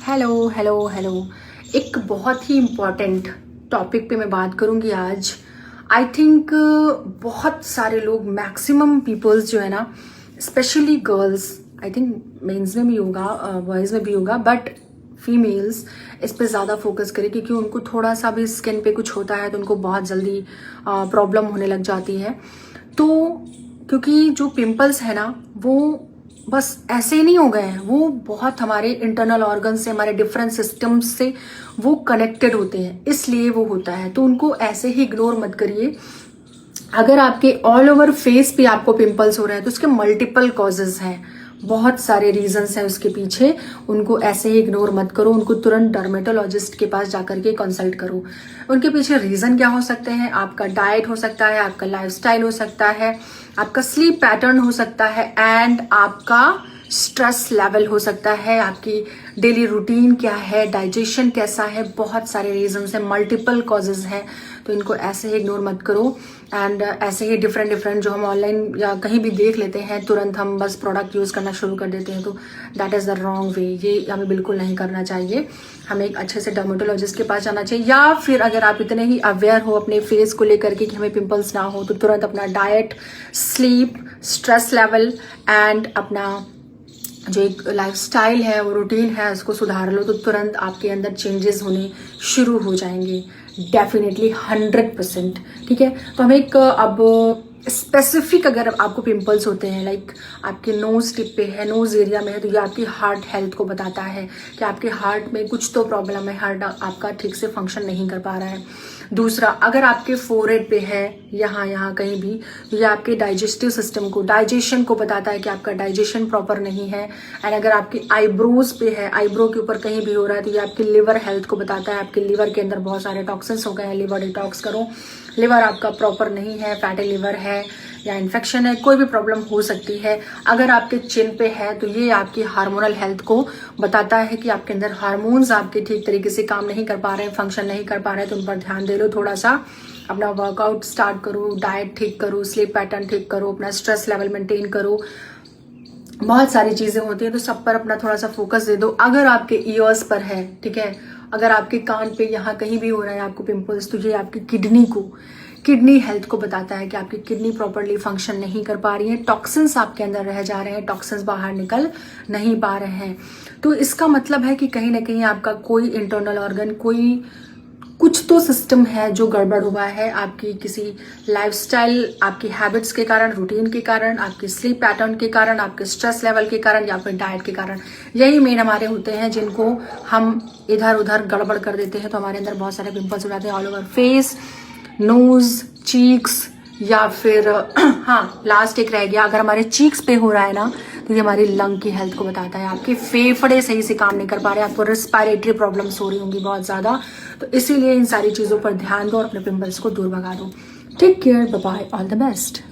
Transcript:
Hello hello hello. एक बहुत ही important topic पे मैं बात करूंगी आज। आई थिंक बहुत सारे लोग, मैक्सिमम पीपल्स जो है ना, specially girls, I think men's में भी होगा, बॉयज़ में भी होगा, बट फीमेल्स इस पे ज़्यादा फोकस करें क्योंकि उनको थोड़ा सा भी स्किन पे कुछ होता है तो उनको बहुत जल्दी प्रॉब्लम होने लग जाती है। तो क्योंकि जो पिंपल्स है ना, वो बस ऐसे ही नहीं हो गए हैं, वो बहुत हमारे इंटरनल ऑर्गन से, हमारे डिफरेंट सिस्टम्स से वो कनेक्टेड होते हैं, इसलिए वो होता है। तो उनको ऐसे ही इग्नोर मत करिए। अगर आपके ऑल ओवर फेस पे आपको पिंपल्स हो रहे हैं तो उसके मल्टीपल कॉजेज हैं, बहुत सारे रीजंस हैं उसके पीछे। उनको ऐसे ही इग्नोर मत करो, उनको तुरंत डर्मेटोलॉजिस्ट के पास जाकर के कंसल्ट करो। उनके पीछे रीजन क्या हो सकते हैं? आपका डाइट हो सकता है, आपका लाइफस्टाइल हो सकता है, आपका स्लीप पैटर्न हो सकता है, एंड आपका स्ट्रेस लेवल हो सकता है, आपकी डेली रूटीन क्या है, डाइजेशन कैसा है। बहुत सारे रीजंस हैं, मल्टीपल कॉजेज हैं, तो इनको ऐसे ही इग्नोर मत करो। एंड ऐसे ही डिफरेंट डिफरेंट जो हम ऑनलाइन या कहीं भी देख लेते हैं, तुरंत हम बस प्रोडक्ट यूज करना शुरू कर देते हैं, तो that is the wrong way. ये हमें बिल्कुल नहीं करना चाहिए। हमें एक अच्छे से डर्मेटोलॉजिस्ट के पास जाना चाहिए, या फिर अगर आप इतने ही अवेयर हो अपने फेस को लेकर के कि हमें पिंपल्स ना हो, तो तुरंत अपना diet, sleep, stress level and अपना जो एक लाइफस्टाइल है, वो रूटीन है, उसको सुधार लो, तो तुरंत आपके अंदर चेंजेस होने शुरू हो जाएंगे, डेफिनेटली 100%। ठीक है, तो हम एक अब स्पेसिफिक, अगर आपको पिंपल्स होते हैं, लाइक आपके नोज टिप पे है, नोज एरिया में है, तो ये आपकी हार्ट हेल्थ को बताता है कि आपके हार्ट में कुछ तो प्रॉब्लम है, हार्ट आपका ठीक से फंक्शन नहीं कर पा रहा है। दूसरा, अगर आपके फोरहेड पे है, यहाँ कहीं भी, तो ये आपके डाइजेस्टिव सिस्टम को, डाइजेशन को बताता है कि आपका डाइजेशन प्रॉपर नहीं है। एंड अगर आपकी आईब्रोज पे है, आईब्रो के ऊपर कहीं भी हो रहा है, तो ये आपकी लिवर हेल्थ को बताता है, आपके लिवर के अंदर बहुत सारे टॉक्सिन्स हो गए हैं, लिवर डिटॉक्स करो। लिवर आपका प्रॉपर नहीं है, फैटी लिवर है या इन्फेक्शन है, कोई भी प्रॉब्लम हो सकती है। अगर आपके चिन पे है, तो ये आपकी हार्मोनल हेल्थ को बताता है कि आपके अंदर हार्मोन्स आपके ठीक तरीके से काम नहीं कर पा रहे हैं, फंक्शन नहीं कर पा रहे हैं, तो उन पर ध्यान दे लो थोड़ा सा। अपना वर्कआउट स्टार्ट करो, डाइट ठीक करो, स्लीप पैटर्न ठीक करो, अपना स्ट्रेस लेवल मेंटेन करो। बहुत सारी चीजें होती हैं, तो सब पर अपना थोड़ा सा फोकस दे दो। अगर आपके ईयर्स पर है, ठीक है, अगर आपके कान पे यहाँ कहीं भी हो रहा है आपको पिंपल्स, तो ये आपकी किडनी हेल्थ को बताता है कि आपकी किडनी प्रॉपरली फंक्शन नहीं कर पा रही है, टॉक्सिन्स आपके अंदर रह जा रहे हैं, टॉक्सिन्स बाहर निकल नहीं पा रहे हैं। तो इसका मतलब है कि कहीं ना कहीं आपका कोई इंटरनल ऑर्गन, कोई कुछ तो सिस्टम है जो गड़बड़ हुआ है, आपकी किसी लाइफस्टाइल, आपकी हैबिट्स के कारण, रूटीन के कारण, आपके स्लीप पैटर्न के कारण, आपके स्ट्रेस लेवल के कारण, या फिर डाइट के कारण। यही मेन हमारे होते हैं जिनको हम इधर उधर गड़बड़ कर देते हैं, तो हमारे अंदर बहुत सारे पिंपल्स हो जाते हैं all over face, nose, cheeks, या फिर हाँ, लास्ट एक रह गया, अगर हमारे चीक्स पे हो रहा है ना, तो ये हमारी लंग की हेल्थ को बताता है। आपके फेफड़े सही से काम नहीं कर पा रहे, आपको रेस्पिरेटरी प्रॉब्लम्स हो रही होंगी बहुत ज्यादा, तो इसीलिए इन सारी चीजों पर ध्यान दो और अपने पिंपल्स को दूर भगा दो। Take care, bye bye, all the best.